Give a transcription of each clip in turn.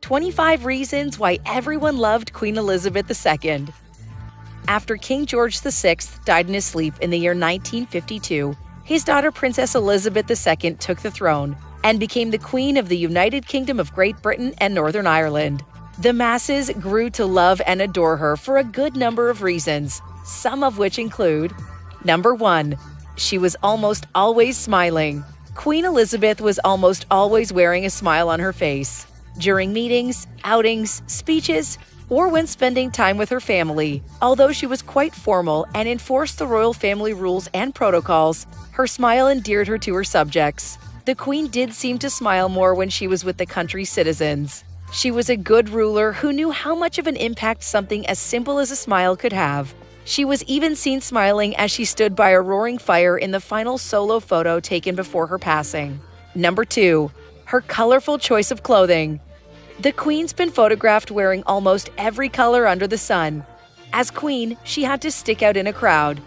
25 Reasons Why Everyone Loved Queen Elizabeth II. After King George VI died in his sleep in the year 1952, his daughter Princess Elizabeth II took the throne and became the Queen of the United Kingdom of Great Britain and Northern Ireland. The masses grew to love and adore her for a good number of reasons, some of which include: Number 1. She was almost always smiling. Queen Elizabeth was almost always wearing a smile on her face. During meetings, outings, speeches, or when spending time with her family, although she was quite formal and enforced the royal family rules and protocols, her smile endeared her to her subjects. The Queen did seem to smile more when she was with the country's citizens. She was a good ruler who knew how much of an impact something as simple as a smile could have. She was even seen smiling as she stood by a roaring fire in the final solo photo taken before her passing. Number 2. Her colorful choice of clothing. The Queen's been photographed wearing almost every color under the sun. As Queen, she had to stick out in a crowd.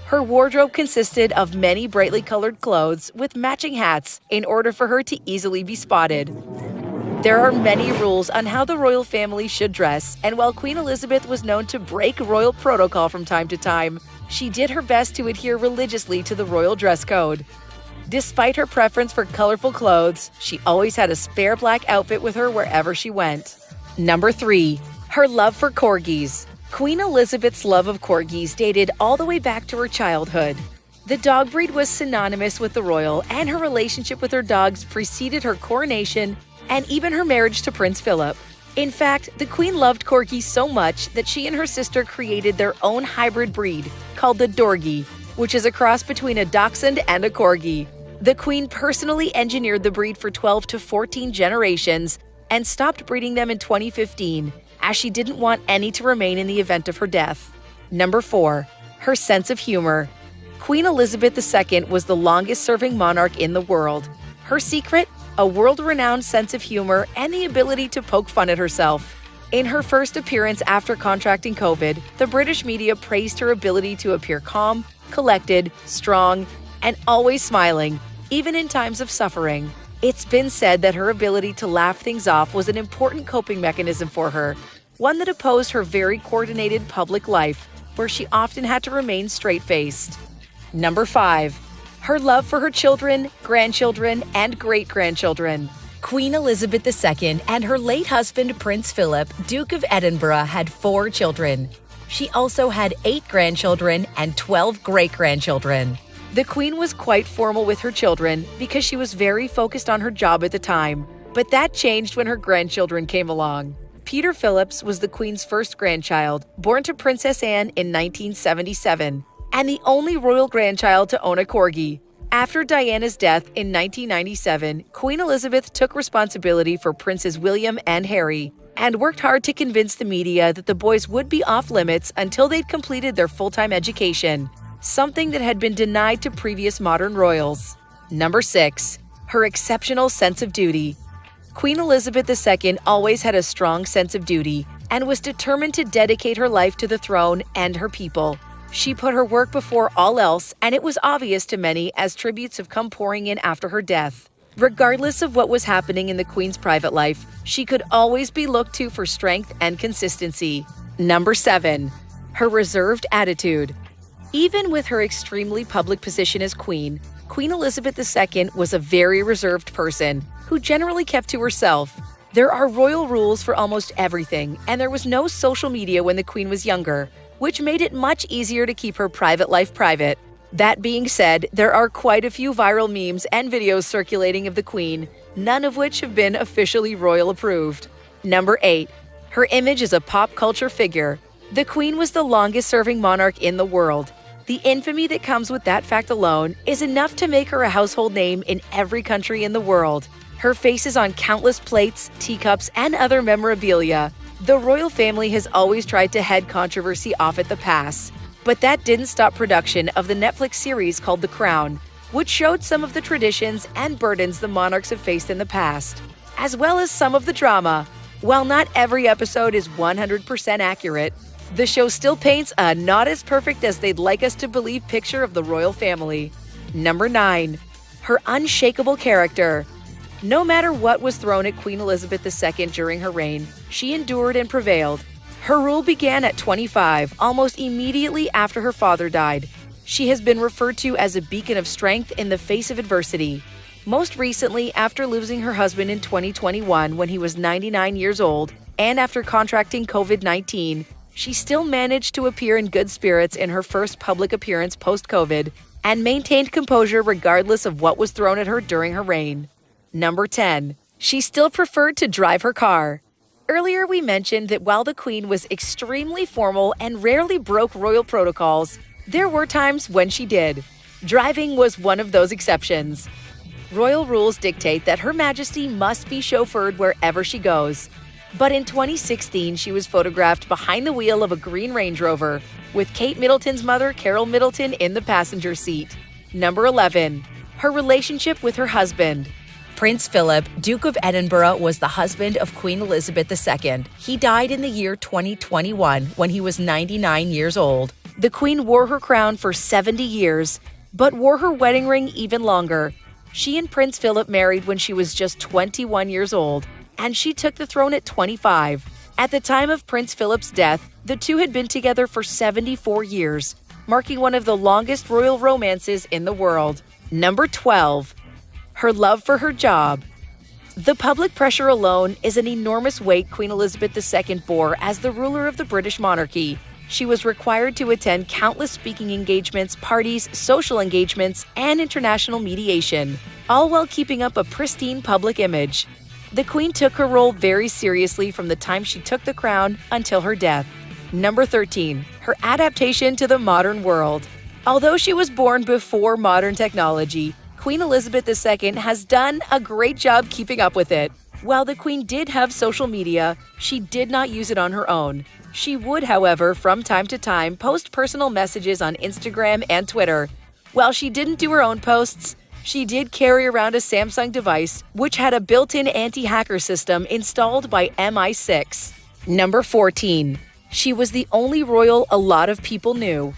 Her wardrobe consisted of many brightly colored clothes with matching hats in order for her to easily be spotted. There are many rules on how the royal family should dress, and while Queen Elizabeth was known to break royal protocol from time to time, she did her best to adhere religiously to the royal dress code. Despite her preference for colorful clothes, she always had a spare black outfit with her wherever she went. Number 3. Her love for corgis. Queen Elizabeth's love of corgis dated all the way back to her childhood. The dog breed was synonymous with the royal, and her relationship with her dogs preceded her coronation and even her marriage to Prince Philip. In fact, the Queen loved corgis so much that she and her sister created their own hybrid breed called the Dorgie, which is a cross between a dachshund and a corgi. The Queen personally engineered the breed for 12 to 14 generations and stopped breeding them in 2015, as she didn't want any to remain in the event of her death. Number 4. Her sense of humor. Queen Elizabeth II was the longest-serving monarch in the world. Her secret? A world-renowned sense of humor and the ability to poke fun at herself. In her first appearance after contracting COVID, the British media praised her ability to appear calm, collected, strong, and always smiling, even in times of suffering. It's been said that her ability to laugh things off was an important coping mechanism for her, one that opposed her very coordinated public life, where she often had to remain straight-faced. Number 5. Her love for her children, grandchildren, and great-grandchildren. Queen Elizabeth II and her late husband Prince Philip, Duke of Edinburgh, had 4 children. She also had 8 grandchildren and 12 great-grandchildren. The Queen was quite formal with her children because she was very focused on her job at the time, but that changed when her grandchildren came along. Peter Phillips was the Queen's first grandchild, born to Princess Anne in 1977, and the only royal grandchild to own a corgi. After Diana's death in 1997, Queen Elizabeth took responsibility for Princes William and Harry and worked hard to convince the media that the boys would be off limits until they'd completed their full-time education, something that had been denied to previous modern royals. Number 6. Her exceptional sense of duty. Queen Elizabeth II always had a strong sense of duty and was determined to dedicate her life to the throne and her people. She put her work before all else, and it was obvious to many as tributes have come pouring in after her death. Regardless of what was happening in the Queen's private life, she could always be looked to for strength and consistency. Number 7. Her reserved attitude. Even with her extremely public position as Queen, Queen Elizabeth II was a very reserved person who generally kept to herself. There are royal rules for almost everything, and there was no social media when the Queen was younger, which made it much easier to keep her private life private. That being said, there are quite a few viral memes and videos circulating of the Queen, none of which have been officially royal approved. Number 8. Her image as a pop culture figure. The Queen was the longest-serving monarch in the world. The infamy that comes with that fact alone is enough to make her a household name in every country in the world. Her face is on countless plates, teacups, and other memorabilia. The royal family has always tried to head controversy off at the pass, but that didn't stop production of the Netflix series called The Crown, which showed some of the traditions and burdens the monarchs have faced in the past, as well as some of the drama. While not every episode is 100% accurate, the show still paints a not as perfect as they'd like us to believe picture of the royal family. Number 9. Her unshakable character. No matter what was thrown at Queen Elizabeth II during her reign, she endured and prevailed. Her rule began at 25, almost immediately after her father died. She has been referred to as a beacon of strength in the face of adversity. Most recently, after losing her husband in 2021 when he was 99 years old, and after contracting COVID-19, she still managed to appear in good spirits in her first public appearance post-COVID and maintained composure regardless of what was thrown at her during her reign. Number 10. She still preferred to drive her car. Earlier, we mentioned that while the Queen was extremely formal and rarely broke royal protocols, there were times when she did. Driving was one of those exceptions. Royal rules dictate that Her Majesty must be chauffeured wherever she goes. But in 2016, she was photographed behind the wheel of a green Range Rover, with Kate Middleton's mother, Carol Middleton, in the passenger seat. Number 11. Her relationship with her husband. Prince Philip, Duke of Edinburgh, was the husband of Queen Elizabeth II. He died in the year 2021 when he was 99 years old. The Queen wore her crown for 70 years, but wore her wedding ring even longer. She and Prince Philip married when she was just 21 years old, and she took the throne at 25. At the time of Prince Philip's death, the two had been together for 74 years, marking one of the longest royal romances in the world. Number 12. Her love for her job. The public pressure alone is an enormous weight Queen Elizabeth II bore as the ruler of the British monarchy. She was required to attend countless speaking engagements, parties, social engagements, and international mediation, all while keeping up a pristine public image. The Queen took her role very seriously from the time she took the crown until her death. Number 13. Her adaptation to the modern world. Although she was born before modern technology, Queen Elizabeth II has done a great job keeping up with it. While the Queen did have social media, she did not use it on her own. She would, however, from time to time post personal messages on Instagram and Twitter. While she didn't do her own posts, she did carry around a Samsung device, which had a built-in anti-hacker system installed by MI6. Number 14. She was the only royal a lot of people knew.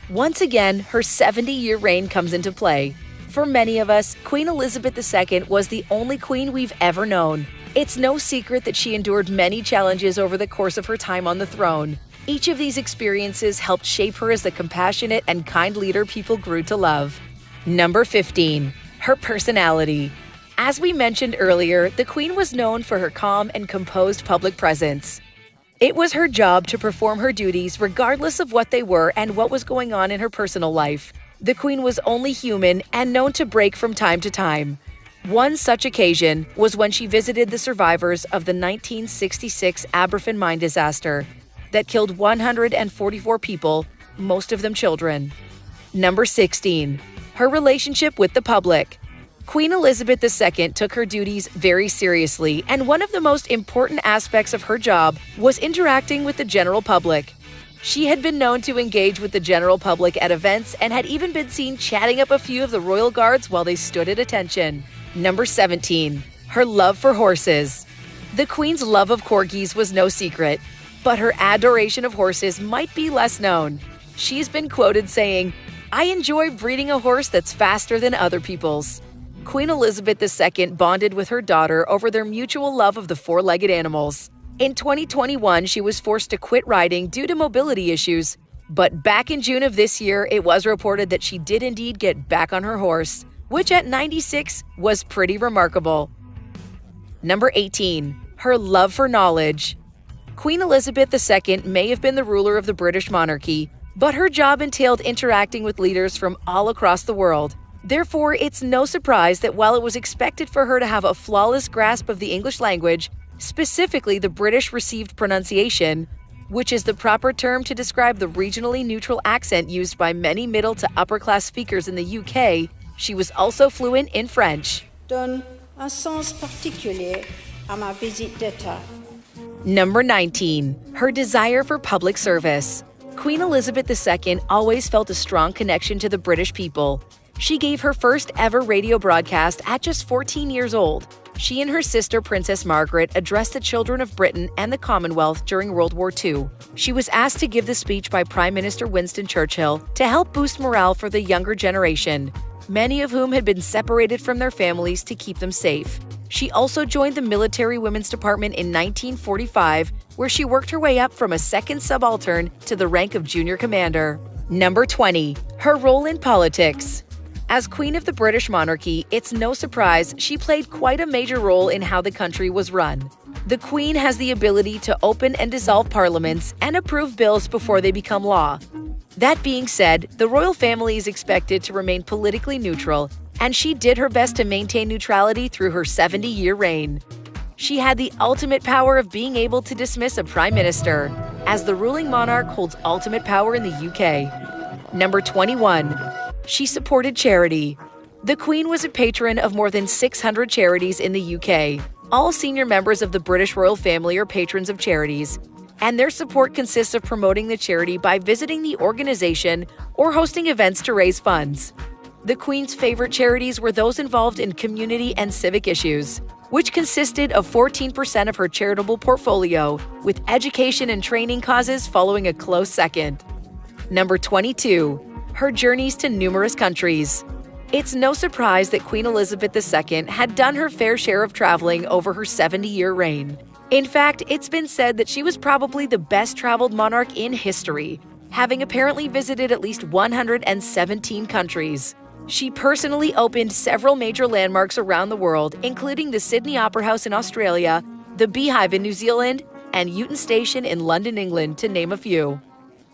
Once again, her 70-year reign comes into play. For many of us, Queen Elizabeth II was the only queen we've ever known. It's no secret that she endured many challenges over the course of her time on the throne. Each of these experiences helped shape her as the compassionate and kind leader people grew to love. Number 15. Her personality. As we mentioned earlier, the Queen was known for her calm and composed public presence. It was her job to perform her duties regardless of what they were and what was going on in her personal life. The Queen was only human and known to break from time to time. One such occasion was when she visited the survivors of the 1966 Aberfan mine disaster that killed 144 people, most of them children. Number 16. Her relationship with the public. Queen Elizabeth II took her duties very seriously, and one of the most important aspects of her job was interacting with the general public. She had been known to engage with the general public at events and had even been seen chatting up a few of the royal guards while they stood at attention. Number 17. Her love for horses. The Queen's love of corgis was no secret, but her adoration of horses might be less known. She's been quoted saying, "I enjoy breeding a horse that's faster than other people's." Queen Elizabeth II bonded with her daughter over their mutual love of the four-legged animals. In 2021, she was forced to quit riding due to mobility issues. But back in June of this year, it was reported that she did indeed get back on her horse, which at 96 was pretty remarkable. Number 18. Her love for knowledge. Queen Elizabeth II may have been the ruler of the British monarchy, but her job entailed interacting with leaders from all across the world. Therefore, it's no surprise that while it was expected for her to have a flawless grasp of the English language, specifically the British received pronunciation, which is the proper term to describe the regionally neutral accent used by many middle to upper-class speakers in the UK, she was also fluent in French. Donne un sens particulier à ma visite d'État. Number 19. Her desire for public service. Queen Elizabeth II always felt a strong connection to the British people. She gave her first ever radio broadcast at just 14 years old. She and her sister, Princess Margaret, addressed the children of Britain and the Commonwealth during World War II. She was asked to give the speech by Prime Minister Winston Churchill to help boost morale for the younger generation, many of whom had been separated from their families to keep them safe. She also joined the Military Women's Department in 1945, where she worked her way up from a second subaltern to the rank of junior commander. Number 20. Her role in politics. As Queen of the British monarchy, it's no surprise she played quite a major role in how the country was run. The Queen has the ability to open and dissolve parliaments and approve bills before they become law. That being said, the royal family is expected to remain politically neutral, and she did her best to maintain neutrality through her 70-year reign. She had the ultimate power of being able to dismiss a prime minister, as the ruling monarch holds ultimate power in the UK. Number 21. She supported charity. The Queen was a patron of more than 600 charities in the UK. All senior members of the British royal family are patrons of charities, and their support consists of promoting the charity by visiting the organization or hosting events to raise funds. The Queen's favorite charities were those involved in community and civic issues, which consisted of 14% of her charitable portfolio, with education and training causes following a close second. Number 22. Her journeys to numerous countries. It's no surprise that Queen Elizabeth II had done her fair share of traveling over her 70-year reign. In fact, it's been said that she was probably the best-traveled monarch in history, having apparently visited at least 117 countries. She personally opened several major landmarks around the world, including the Sydney Opera House in Australia, the Beehive in New Zealand, and Euston Station in London, England, to name a few.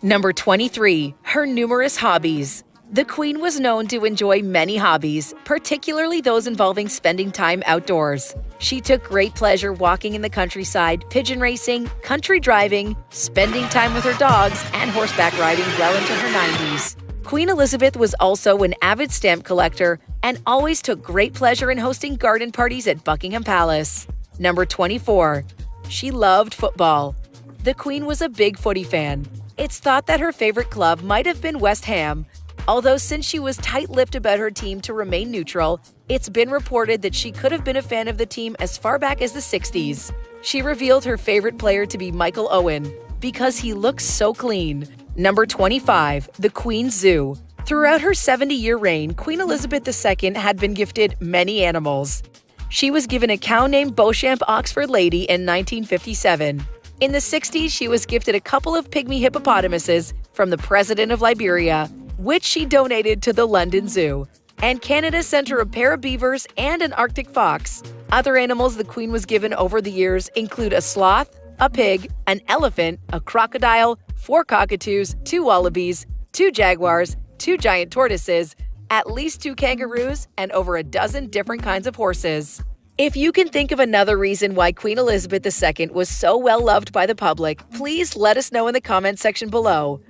Number 23. Her numerous hobbies. The Queen was known to enjoy many hobbies, particularly those involving spending time outdoors. She took great pleasure walking in the countryside, pigeon racing, country driving, spending time with her dogs, and horseback riding well into her 90s. Queen Elizabeth was also an avid stamp collector and always took great pleasure in hosting garden parties at Buckingham Palace. Number 24. She loved football. The Queen was a big footy fan. It's thought that her favorite club might have been West Ham. Although since she was tight-lipped about her team to remain neutral, it's been reported that she could have been a fan of the team as far back as the 60s. She revealed her favorite player to be Michael Owen, because he looks so clean. Number 25. The Queen's Zoo. Throughout her 70-year reign, Queen Elizabeth II had been gifted many animals. She was given a cow named Beauchamp Oxford Lady in 1957. In the 60s, she was gifted a couple of pygmy hippopotamuses from the President of Liberia, which she donated to the London Zoo. And Canada sent her a pair of beavers and an Arctic fox. Other animals the Queen was given over the years include a sloth, a pig, an elephant, a crocodile, 4 cockatoos, 2 wallabies, 2 jaguars, 2 giant tortoises, at least 2 kangaroos, and over a dozen different kinds of horses. If you can think of another reason why Queen Elizabeth II was so well loved by the public, please let us know in the comments section below.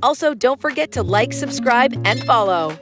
Also, don't forget to like, subscribe, and follow.